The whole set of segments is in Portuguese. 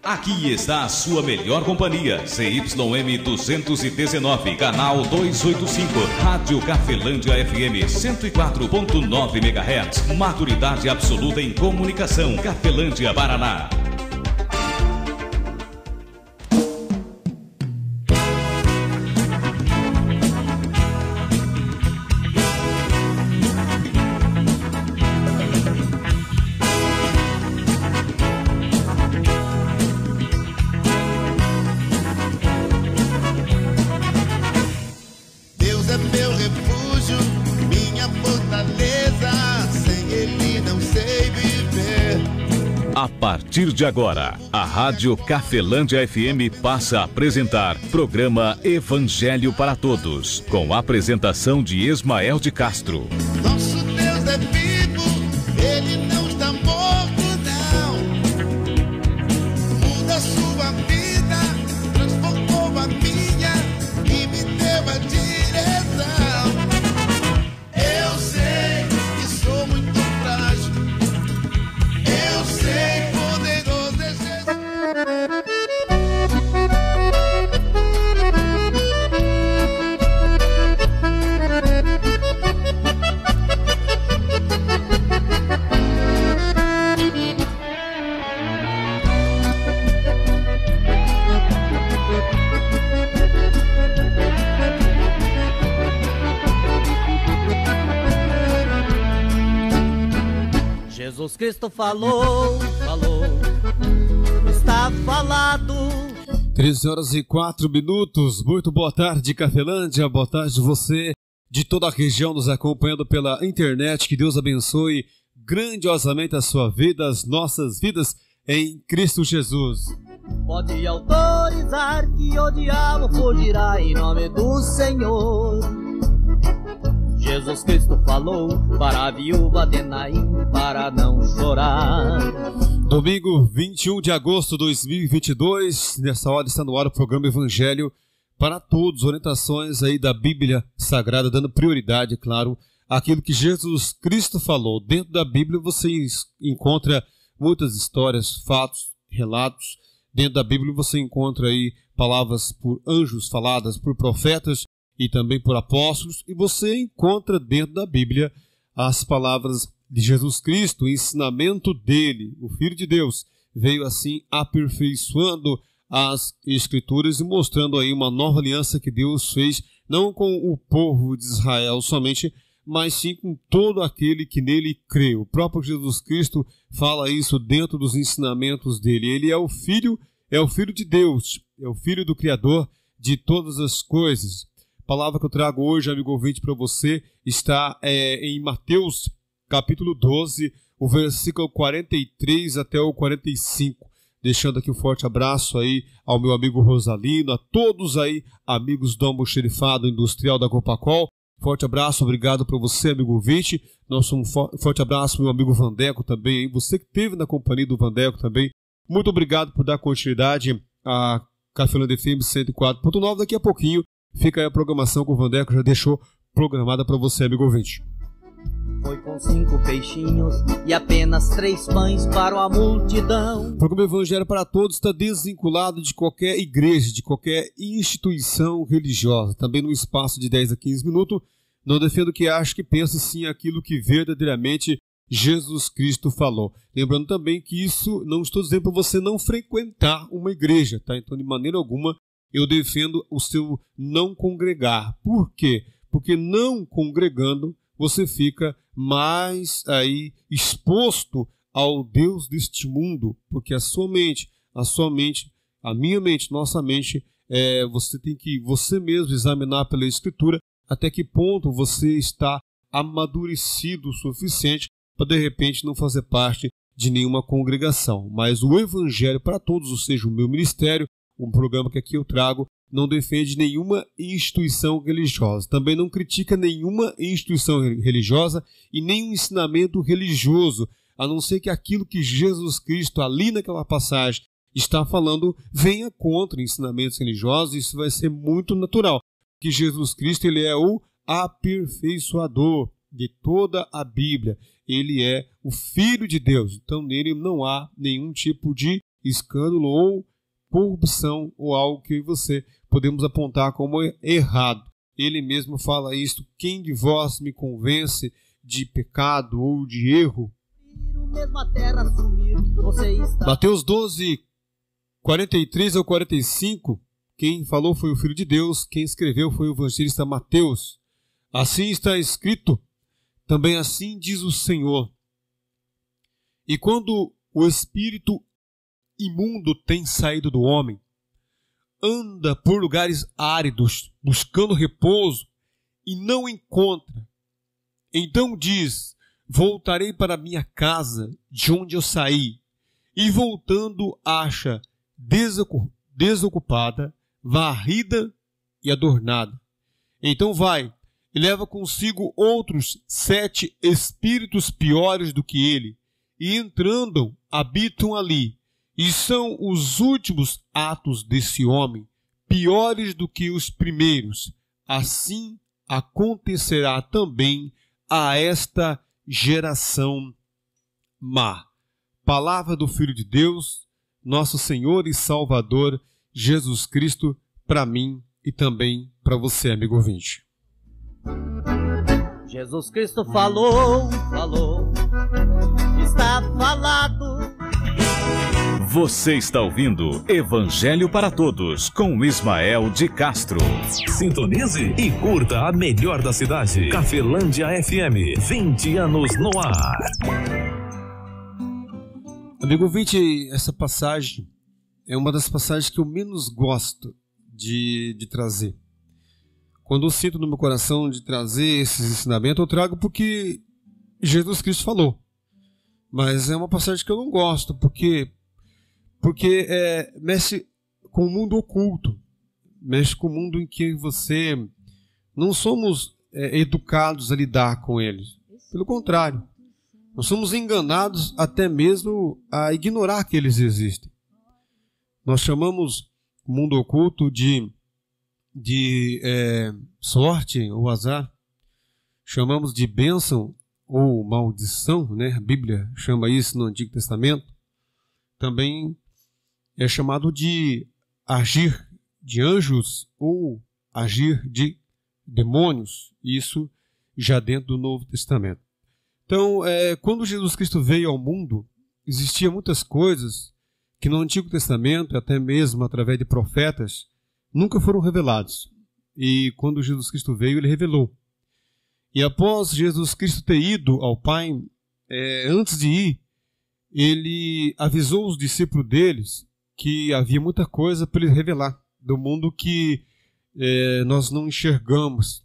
Aqui está a sua melhor companhia, ZYM 219, canal 285, Rádio Cafelândia FM 104.9 MHz, maturidade absoluta em comunicação, Cafelândia, Paraná. A partir de agora, a Rádio Cafelândia FM passa a apresentar programa Evangelho para Todos, com a apresentação de Ismael de Castro. Nosso Deus é vivo, Ele não está morto, não. Muda a sua vida, transformou a minha e me deu a direção. Eu sei que sou muito frágil, eu sei poderoso é Jesus. Jesus Cristo falou, está falado. 13h04. Muito boa tarde, Cafelândia. Boa tarde você de toda a região nos acompanhando pela internet. Que Deus abençoe grandiosamente a sua vida, as nossas vidas em Cristo Jesus. Pode autorizar que o diabo fugirá em nome do Senhor. Jesus Cristo falou para a viúva de Naim para não chorar. Domingo 21 de agosto de 2022, nessa hora está no ar o programa Evangelho para Todos, orientações aí da Bíblia Sagrada, dando prioridade, claro, àquilo que Jesus Cristo falou. Dentro da Bíblia você encontra muitas histórias, fatos, relatos. Dentro da Bíblia você encontra aí palavras por anjos faladas por profetas e também por apóstolos, e você encontra dentro da Bíblia as palavras de Jesus Cristo, o ensinamento dele, o Filho de Deus, veio assim aperfeiçoando as Escrituras e mostrando aí uma nova aliança que Deus fez, não com o povo de Israel somente, mas sim com todo aquele que nele crê. O próprio Jesus Cristo fala isso dentro dos ensinamentos dele. Ele é o Filho de Deus, é o Filho do Criador de todas as coisas. A palavra que eu trago hoje, amigo ouvinte, para você está em Mateus, capítulo 12, o versículo 43 até o 45. Deixando aqui um forte abraço aí ao meu amigo Rosalino, a todos aí, amigos do Almoxerifado Industrial da Copacol. Forte abraço, obrigado para você, amigo ouvinte. Nosso forte abraço ao meu amigo Vandeco também, hein? Você que esteve na companhia do Vandeco também. Muito obrigado por dar continuidade à Cafelândia FM 104.9. Daqui a pouquinho fica aí a programação que o Vandeco já deixou programada para você, amigo ouvinte. Foi com 5 peixinhos e apenas 3 pães para a multidão. O programa Evangelho para Todos está desvinculado de qualquer igreja, de qualquer instituição religiosa. Também no espaço de 10 a 15 minutos, não defendo que ache que pense sim aquilo que verdadeiramente Jesus Cristo falou. Lembrando também que isso não estou dizendo para você não frequentar uma igreja, tá? Então, de maneira alguma, eu defendo o seu não congregar. Por quê? Porque não congregando, você fica mais aí exposto ao Deus deste mundo, porque a sua mente, a minha mente, nossa mente, você tem que você mesmo examinar pela Escritura até que ponto você está amadurecido o suficiente para de repente não fazer parte de nenhuma congregação. Mas o Evangelho para Todos, ou seja, o meu ministério, um programa que aqui eu trago, não defende nenhuma instituição religiosa. Também não critica nenhuma instituição religiosa e nenhum ensinamento religioso, a não ser que aquilo que Jesus Cristo, ali naquela passagem, está falando, venha contra ensinamentos religiosos. Isso vai ser muito natural, que Jesus Cristo ele é o aperfeiçoador de toda a Bíblia. Ele é o Filho de Deus, então nele não há nenhum tipo de escândalo ou corrupção ou algo que você podemos apontar como errado. Ele mesmo fala isto: quem de vós me convence de pecado ou de erro? Mateus 12, 43 ao 45, quem falou foi o Filho de Deus, quem escreveu foi o evangelista Mateus. Assim está escrito, também assim diz o Senhor. E quando o espírito imundo tem saído do homem, anda por lugares áridos, buscando repouso, e não encontra. Então diz: voltarei para minha casa, de onde eu saí. E voltando, acha desocupada, varrida e adornada. Então vai e leva consigo outros 7 espíritos piores do que ele, e entrando, habitam ali. E são os últimos atos desse homem, piores do que os primeiros. Assim acontecerá também a esta geração má. Palavra do Filho de Deus, nosso Senhor e Salvador, Jesus Cristo, para mim e também para você, amigo ouvinte. Jesus Cristo falou, está falado. Você está ouvindo Evangelho para Todos, com Ismael de Castro. Sintonize e curta a melhor da cidade. Cafelândia FM, 20 anos no ar. Amigo ouvinte, essa passagem é uma das passagens que eu menos gosto de trazer. Quando eu sinto no meu coração de trazer esses ensinamentos, eu trago porque Jesus Cristo falou. Mas é uma passagem que eu não gosto, porque mexe com o mundo oculto, mexe com o mundo em que você não somos educados a lidar com eles. Pelo contrário, nós somos enganados até mesmo a ignorar que eles existem. Nós chamamos o mundo oculto de sorte ou azar, chamamos de bênção ou maldição, né? A Bíblia chama isso no Antigo Testamento. Também é chamado de agir de anjos ou agir de demônios, isso já dentro do Novo Testamento. Então, quando Jesus Cristo veio ao mundo, existiam muitas coisas que no Antigo Testamento, até mesmo através de profetas, nunca foram revelados. E quando Jesus Cristo veio, ele revelou. E após Jesus Cristo ter ido ao Pai, antes de ir, ele avisou os discípulos deles que havia muita coisa para ele revelar do mundo que nós não enxergamos.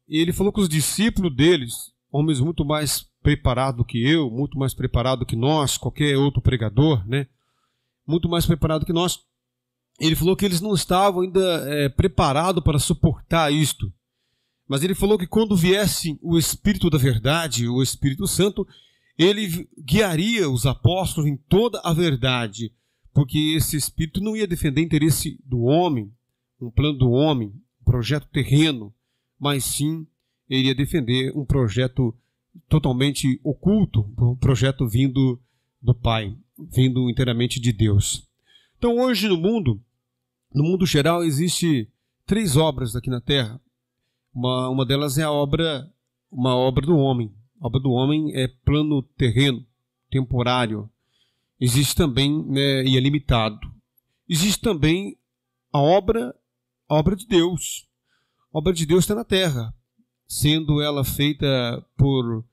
E ele falou que os discípulos deles, homens muito mais preparados do que eu, muito mais preparados que nós, qualquer outro pregador, né? Muito mais preparados que nós, ele falou que eles não estavam ainda preparados para suportar isto. Mas ele falou que quando viesse o Espírito da Verdade, o Espírito Santo, ele guiaria os apóstolos em toda a verdade, porque esse Espírito não ia defender o interesse do homem, um plano do homem, um projeto terreno, mas sim ele ia defender um projeto totalmente oculto, um projeto vindo do Pai, vindo inteiramente de Deus. Então hoje no mundo geral, existe 3 obras aqui na Terra. Uma delas é uma obra do homem. A obra do homem é plano terreno, temporário. Existe também, e é limitado. Existe também a obra de Deus. A obra de Deus está na Terra, sendo ela feita por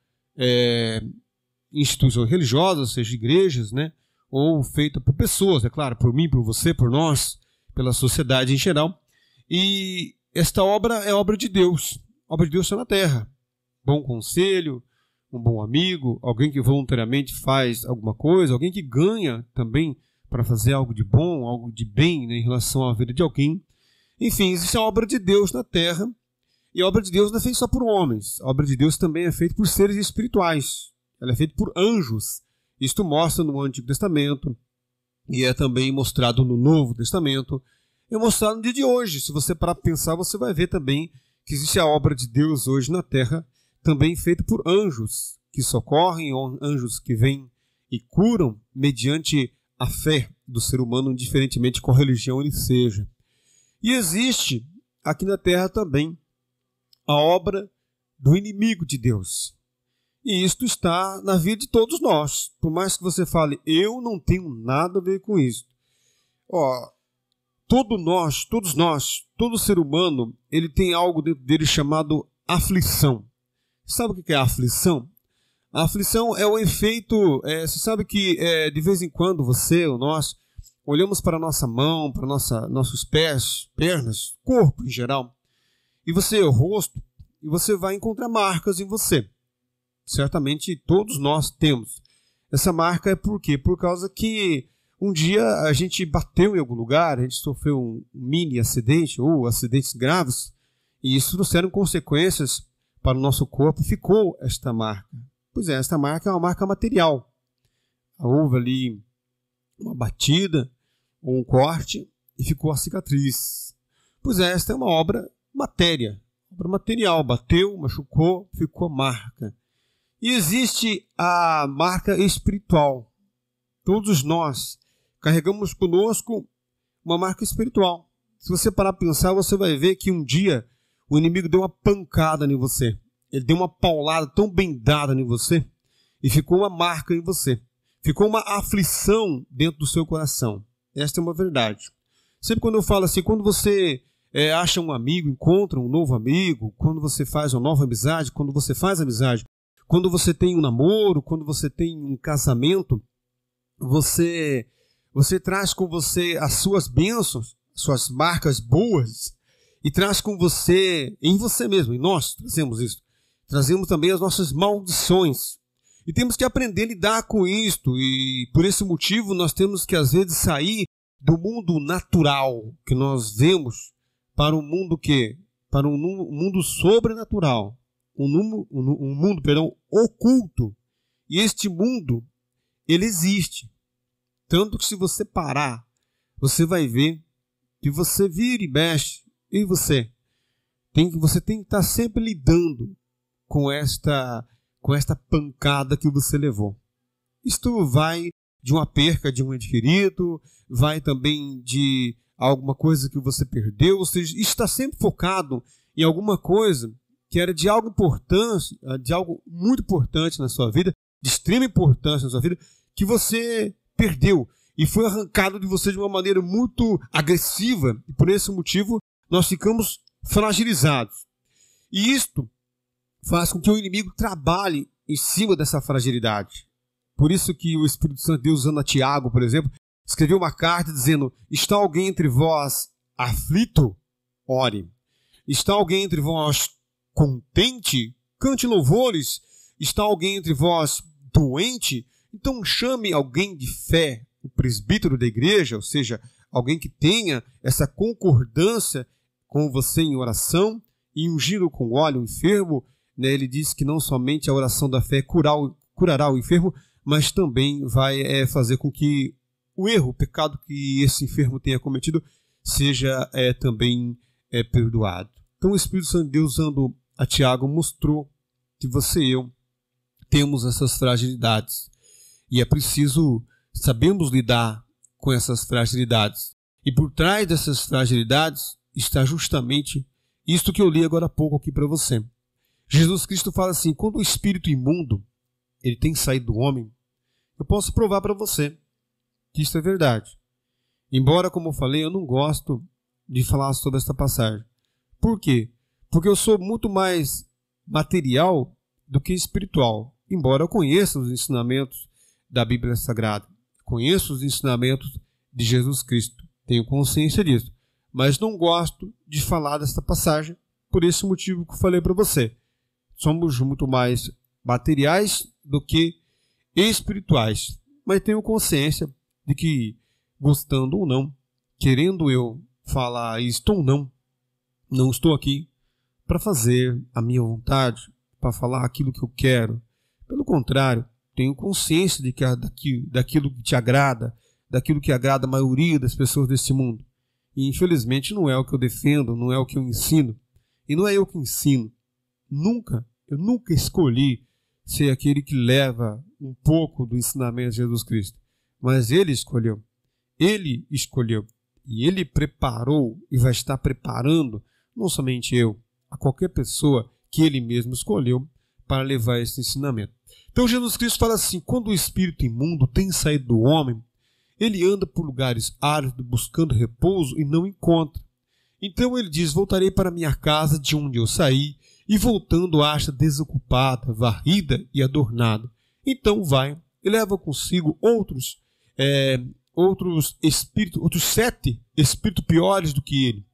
instituições religiosas, seja igrejas, né? Ou feita por pessoas, é claro, por mim, por você, por nós, pela sociedade em geral. E esta obra é obra de Deus. A obra de Deus está na Terra. Bom conselho, um bom amigo, alguém que voluntariamente faz alguma coisa, alguém que ganha também para fazer algo de bom, algo de bem, né, em relação à vida de alguém. Enfim, existe a obra de Deus na Terra, e a obra de Deus não é feita só por homens. A obra de Deus também é feita por seres espirituais. Ela é feita por anjos. Isto mostra no Antigo Testamento, e é também mostrado no Novo Testamento, é mostrado no dia de hoje. Se você parar para pensar, você vai ver também que existe a obra de Deus hoje na Terra, também feita por anjos que socorrem, anjos que vêm e curam mediante a fé do ser humano, indiferentemente qual religião ele seja. E existe aqui na Terra também a obra do inimigo de Deus. E isto está na vida de todos nós. Por mais que você fale, eu não tenho nada a ver com isso. Todos nós, todo ser humano, ele tem algo dentro dele chamado aflição. Sabe o que é a aflição? A aflição é o efeito... você sabe que de vez em quando você ou nós olhamos para a nossa mão, para nossos pés, pernas, corpo em geral, e o rosto, e você vai encontrar marcas em você. Certamente todos nós temos. Essa marca é por quê? Por causa que um dia a gente bateu em algum lugar, a gente sofreu um mini acidente ou acidentes graves, e isso trouxeram consequências para o nosso corpo e ficou esta marca. Pois é, esta marca é uma marca material. Houve ali uma batida ou um corte e ficou a cicatriz. Pois é, esta é uma obra material. Bateu, machucou, ficou a marca. E existe a marca espiritual. Todos nós carregamos conosco uma marca espiritual. Se você parar para pensar, você vai ver que um dia o inimigo deu uma pancada em você. Ele deu uma paulada tão bem dada em você e ficou uma marca em você. Ficou uma aflição dentro do seu coração. Esta é uma verdade. Sempre quando eu falo assim, quando você acha um amigo, encontra um novo amigo, quando você faz uma nova amizade, quando você faz amizade, quando você tem um namoro, quando você tem um casamento, você traz com você as suas bênçãos, suas marcas boas, e traz com você, em você mesmo, e nós trazemos isso. Trazemos também as nossas maldições. E temos que aprender a lidar com isto, e por esse motivo nós temos que às vezes sair do mundo natural que nós vemos para um mundo para um mundo sobrenatural. Um mundo oculto. E este mundo, ele existe. Tanto que se você parar, você vai ver que você vira e mexe, e você tem que estar sempre lidando com esta pancada que você levou. Isto vai de uma perca de um ente querido, vai também de alguma coisa que você perdeu, ou seja, está sempre focado em alguma coisa que era de algo importante, de algo muito importante na sua vida, de extrema importância na sua vida, que você perdeu e foi arrancado de você de uma maneira muito agressiva, e por esse motivo nós ficamos fragilizados. E isto faz com que o inimigo trabalhe em cima dessa fragilidade. Por isso que o Espírito Santo de Deus, usando a Tiago, por exemplo, escreveu uma carta dizendo: está alguém entre vós aflito? Ore. Está alguém entre vós contente? Cante louvores. Está alguém entre vós doente? Então chame alguém de fé, o presbítero da igreja, ou seja, alguém que tenha essa concordância com você em oração, e ungindo com óleo o enfermo. Ele diz que não somente a oração da fé curará o enfermo, mas também vai fazer com que o pecado que esse enfermo tenha cometido, seja também perdoado. Então o Espírito Santo de Deus, usando a Tiago, mostrou que você e eu temos essas fragilidades. E é preciso sabermos lidar com essas fragilidades. E por trás dessas fragilidades está justamente isto que eu li agora há pouco aqui para você. Jesus Cristo fala assim: quando o espírito imundo ele tem saído do homem, eu posso provar para você que isso é verdade. Embora, como eu falei, eu não gosto de falar sobre esta passagem. Por quê? Porque eu sou muito mais material do que espiritual. Embora eu conheça os ensinamentos da Bíblia Sagrada, conheço os ensinamentos de Jesus Cristo, tenho consciência disso, mas não gosto de falar desta passagem por esse motivo que eu falei para você. Somos muito mais materiais do que espirituais, mas tenho consciência de que, gostando ou não, querendo eu falar isto ou não estou aqui para fazer a minha vontade, para falar aquilo que eu quero. Pelo contrário, tenho consciência de que daquilo que te agrada, daquilo que agrada a maioria das pessoas desse mundo. E infelizmente não é o que eu defendo, não é o que eu ensino. E não é eu que ensino. Eu nunca escolhi ser aquele que leva um pouco do ensinamento de Jesus Cristo. mas ele escolheu. Ele escolheu. E ele preparou e vai estar preparando, não somente eu, a qualquer pessoa que ele mesmo escolheu para levar esse ensinamento. Então Jesus Cristo fala assim, quando o espírito imundo tem saído do homem, ele anda por lugares áridos buscando repouso e não encontra. Então ele diz, voltarei para minha casa de onde eu saí, e voltando acha desocupada, varrida e adornada. Então vai e leva consigo outros espíritos, outros 7 espíritos piores do que ele.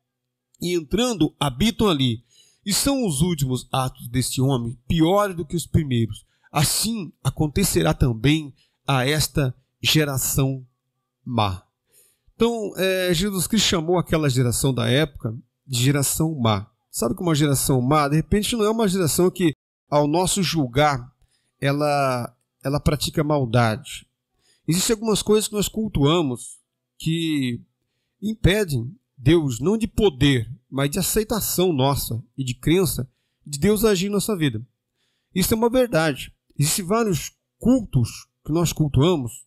E entrando, habitam ali. E são os últimos atos deste homem, piores do que os primeiros. Assim acontecerá também a esta geração má. Então, Jesus Cristo chamou aquela geração da época de geração má. Sabe como uma geração má, de repente, não é uma geração que, ao nosso julgar, ela pratica maldade. Existem algumas coisas que nós cultuamos que impedem Deus, não de poder, mas de aceitação nossa e de crença de Deus agir em nossa vida. Isso é uma verdade. Existem vários cultos que nós cultuamos,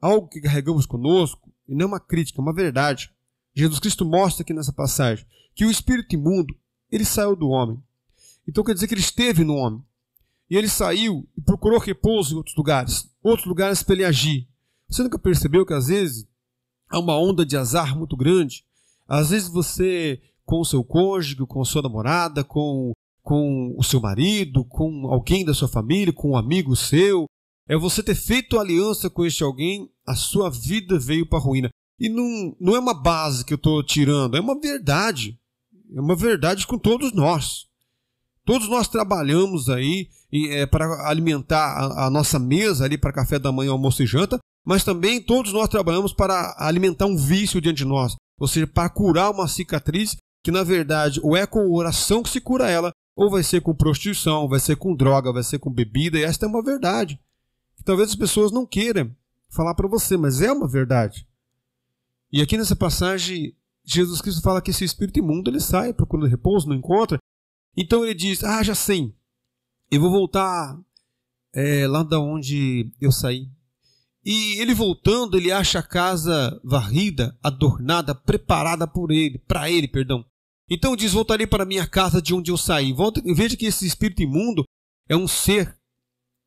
algo que carregamos conosco, e não é uma crítica, é uma verdade. Jesus Cristo mostra aqui nessa passagem que o espírito imundo, ele saiu do homem. Então quer dizer que ele esteve no homem. E ele saiu e procurou repouso em outros lugares para ele agir. Você nunca percebeu que às vezes há uma onda de azar muito grande? Às vezes você, com o seu cônjuge, com a sua namorada, com o seu marido, com alguém da sua família, com um amigo seu, você ter feito aliança com este alguém, a sua vida veio para a ruína. E não é uma base que eu estou tirando, é uma verdade. É uma verdade com todos nós. Todos nós trabalhamos aí para alimentar a nossa mesa ali para café da manhã, almoço e janta, mas também todos nós trabalhamos para alimentar um vício diante de nós, ou seja, para curar uma cicatriz que na verdade ou é com oração que se cura ela, ou vai ser com prostituição, vai ser com droga, vai ser com bebida, e esta é uma verdade. Que talvez as pessoas não queiram falar para você, mas é uma verdade. E aqui nessa passagem, Jesus Cristo fala que esse espírito imundo ele sai procurando repouso, não encontra. Então ele diz, já sei, eu vou voltar lá da onde eu saí. E ele voltando, ele acha a casa varrida, adornada, preparada para ele. Então diz, voltarei para a minha casa de onde eu saí. Veja que esse espírito imundo é um ser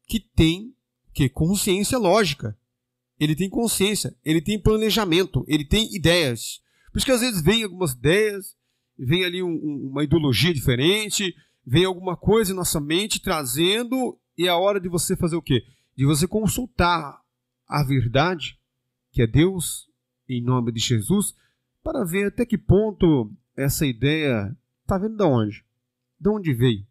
que tem consciência lógica. Ele tem consciência, ele tem planejamento, ele tem ideias. Por isso que às vezes vem algumas ideias, vem ali uma ideologia diferente, vem alguma coisa em nossa mente trazendo, e é a hora de você fazer o quê? De você consultar a verdade, que é Deus, em nome de Jesus, para ver até que ponto essa ideia está vindo de onde? De onde veio?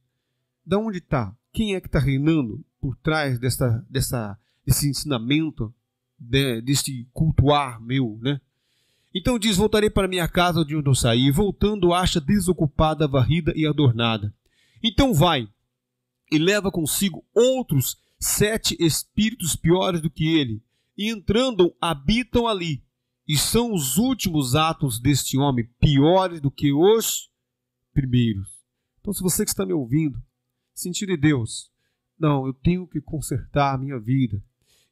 De onde está? Quem é que está reinando por trás desse ensinamento, desse cultuar meu, né? Então diz, voltarei para minha casa de onde eu saí, e voltando acha desocupada, varrida e adornada. Então vai e leva consigo outros 7 espíritos piores do que ele, e entrando habitam ali, e são os últimos atos deste homem piores do que os primeiros. Então se você que está me ouvindo, sentir de Deus, não, eu tenho que consertar a minha vida,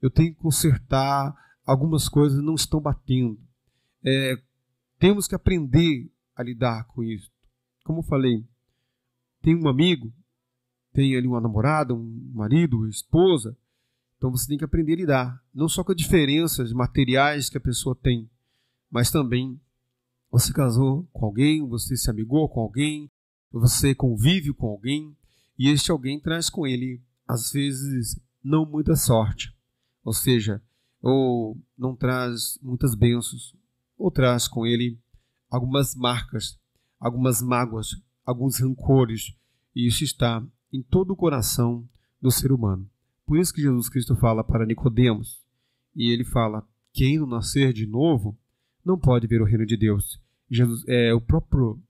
eu tenho que consertar algumas coisas que não estão batendo. Temos que aprender a lidar com isso. Como eu falei, tem um amigo, tem ali uma namorada, um marido, uma esposa, então você tem que aprender a lidar, não só com as diferenças materiais que a pessoa tem, mas também você casou com alguém, você se amigou com alguém, você convive com alguém, e este alguém traz com ele, às vezes, não muita sorte, ou seja, ou não traz muitas bênçãos, ou traz com ele algumas marcas, algumas mágoas, alguns rancores, e isso está em todo o coração do ser humano. Por isso que Jesus Cristo fala para Nicodemos, e ele fala, quem não nascer de novo não pode ver o reino de Deus. O próprio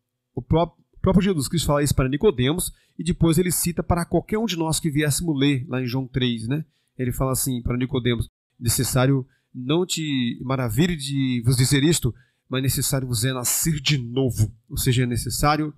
Jesus Cristo fala isso para Nicodemos, e depois ele cita para qualquer um de nós que viéssemos ler lá em João 3, né? Ele fala assim para Nicodemos, necessário não te maravilhe de vos dizer isto, mas necessário vos é nascer de novo. Ou seja, é necessário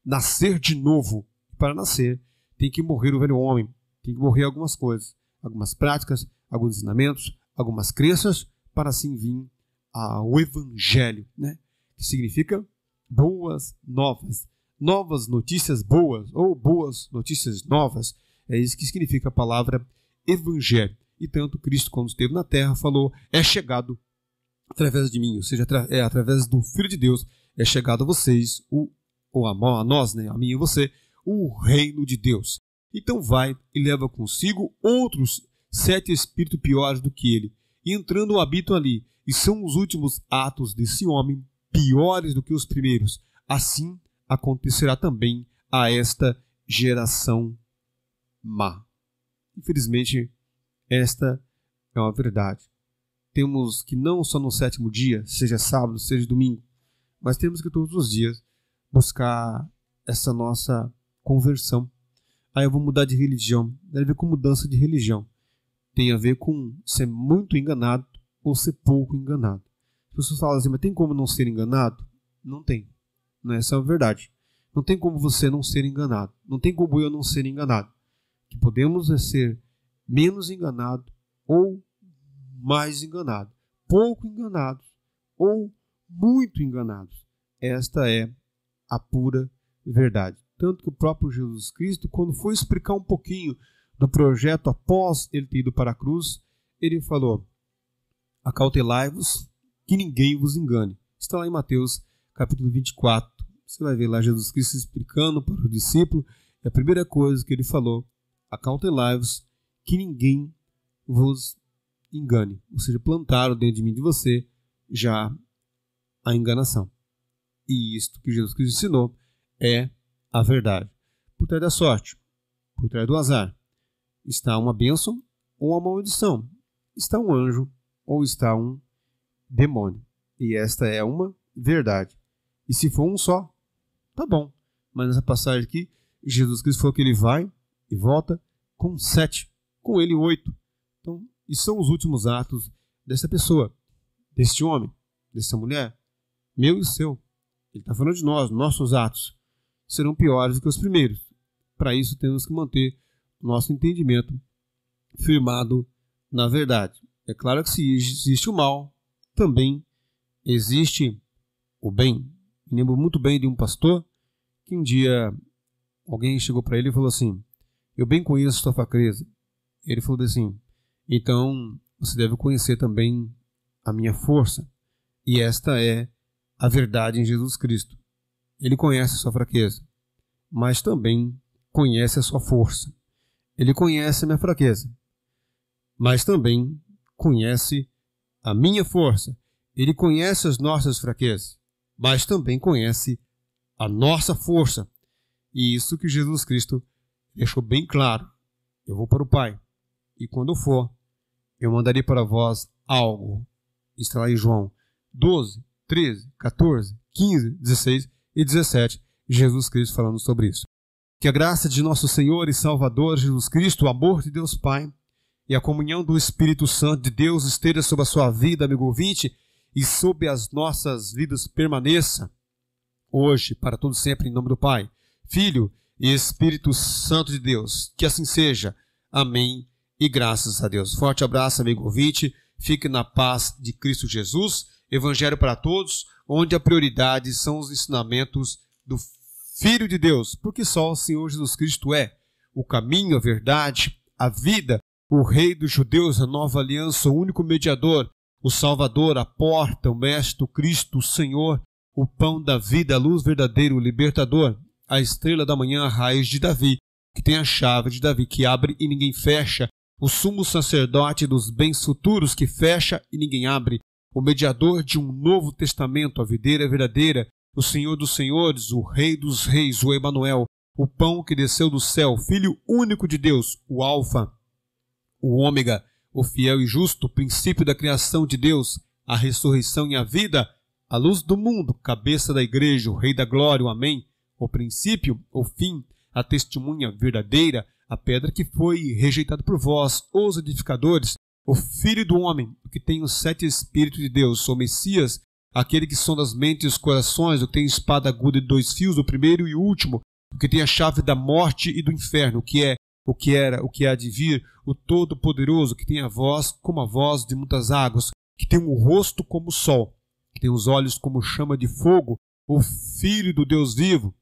nascer de novo. Para nascer, tem que morrer o velho homem, tem que morrer algumas coisas, algumas práticas, alguns ensinamentos, algumas crenças, para assim vir ao Evangelho, né? Que significa boas novas, novas notícias boas, ou boas notícias novas. É isso que significa a palavra Evangelho. E tanto Cristo, quando esteve na terra, falou: é chegado através de mim, ou seja, através do Filho de Deus, é chegado a vocês, a nós, né? A mim e você, o reino de Deus. Então vai e leva consigo outros 7 espíritos piores do que ele, e entrando habitam ali, e são os últimos atos desse homem piores do que os primeiros. Assim acontecerá também a esta geração má. Infelizmente, esta é uma verdade. Temos que não só no 7º dia, seja sábado, seja domingo, mas temos que todos os dias buscar essa nossa conversão. Aí eu vou mudar de religião. Deve ver com mudança de religião. Tem a ver com ser muito enganado ou ser pouco enganado. As pessoas falam assim, mas tem como não ser enganado? Não tem. Não, essa é a verdade. Não tem como você não ser enganado. Não tem como eu não ser enganado. O que podemos é ser menos enganado ou mais enganado. Pouco enganados ou muito enganados. Esta é a pura verdade. Tanto que o próprio Jesus Cristo, quando foi explicar um pouquinho do projeto após ele ter ido para a cruz, ele falou: acautelai-vos que ninguém vos engane. Está lá em Mateus capítulo 24. Você vai ver lá Jesus Cristo explicando para o discípulo, e a primeira coisa que ele falou: acautelai-vos que ninguém vos engane. Ou seja, plantaram dentro de mim e de você já a enganação. E isto que Jesus Cristo ensinou é a verdade. Por trás da sorte, por trás do azar, está uma bênção ou uma maldição. Está um anjo ou está um demônio. E esta é uma verdade. E se for um só, tá bom. Mas nessa passagem aqui, Jesus Cristo falou que ele vai e volta com 7. Com ele 8. Então, e são os últimos atos dessa pessoa, deste homem, dessa mulher, meu e seu. Ele está falando de nós, nossos atos serão piores do que os primeiros. Para isso temos que manter nosso entendimento firmado na verdade. É claro que se existe o mal, também existe o bem. Me lembro muito bem de um pastor que um dia alguém chegou para ele e falou assim: eu bem conheço sua fraqueza. Ele falou assim: então você deve conhecer também a minha força. E esta é a verdade em Jesus Cristo. Ele conhece a sua fraqueza, mas também conhece a sua força. Ele conhece a minha fraqueza, mas também conhece a minha força. Ele conhece as nossas fraquezas, mas também conhece a nossa força. E isso que Jesus Cristo deixou bem claro: eu vou para o Pai, e quando eu for, eu mandarei para vós algo. Está lá em João 12, 13, 14, 15, 16 e 17, Jesus Cristo falando sobre isso. Que a graça de nosso Senhor e Salvador Jesus Cristo, o amor de Deus Pai e a comunhão do Espírito Santo de Deus esteja sobre a sua vida, amigo ouvinte, e sobre as nossas vidas permaneça hoje, para todo sempre, em nome do Pai, Filho e Espírito Santo de Deus. Que assim seja. Amém e graças a Deus. Forte abraço, amigo ouvinte. Fique na paz de Cristo Jesus. Evangelho para todos, onde a prioridade são os ensinamentos do Filho de Deus, porque só o Senhor Jesus Cristo é o caminho, a verdade, a vida, o Rei dos judeus, a nova aliança, o único mediador, o Salvador, a porta, o Mestre, o Cristo, o Senhor, o pão da vida, a luz verdadeira, o libertador, a estrela da manhã, a raiz de Davi, que tem a chave de Davi, que abre e ninguém fecha, o sumo sacerdote dos bens futuros, que fecha e ninguém abre, o mediador de um novo testamento, a videira verdadeira, o Senhor dos senhores, o Rei dos reis, o Emanuel, o pão que desceu do céu, Filho único de Deus, o Alfa, o Ômega, o fiel e justo, o princípio da criação de Deus, a ressurreição e a vida, a luz do mundo, cabeça da igreja, o Rei da glória, o Amém, o princípio, o fim, a testemunha verdadeira, a pedra que foi rejeitada por vós, os edificadores, o Filho do Homem, o que tem os 7 Espíritos de Deus, o Messias, aquele que sonda as mentes e os corações, o que tem espada aguda de 2 fios, o primeiro e o último, o que tem a chave da morte e do inferno, o que é, o que era, o que há de vir, o Todo-Poderoso, que tem a voz como a voz de muitas águas, que tem um rosto como o sol, que tem os olhos como chama de fogo, o Filho do Deus vivo,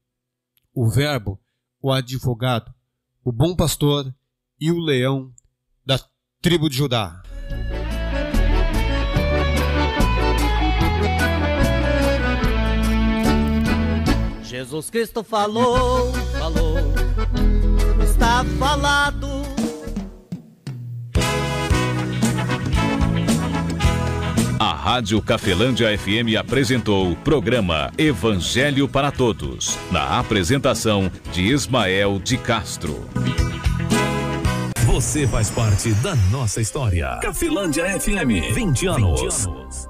o Verbo, o advogado, o bom pastor e o leão da tribo de Judá. Jesus Cristo falou, está falado. A Rádio Cafelândia FM apresentou o programa Evangelho para Todos, na apresentação de Ismael de Castro. Você faz parte da nossa história. Cafelândia FM, 20 anos.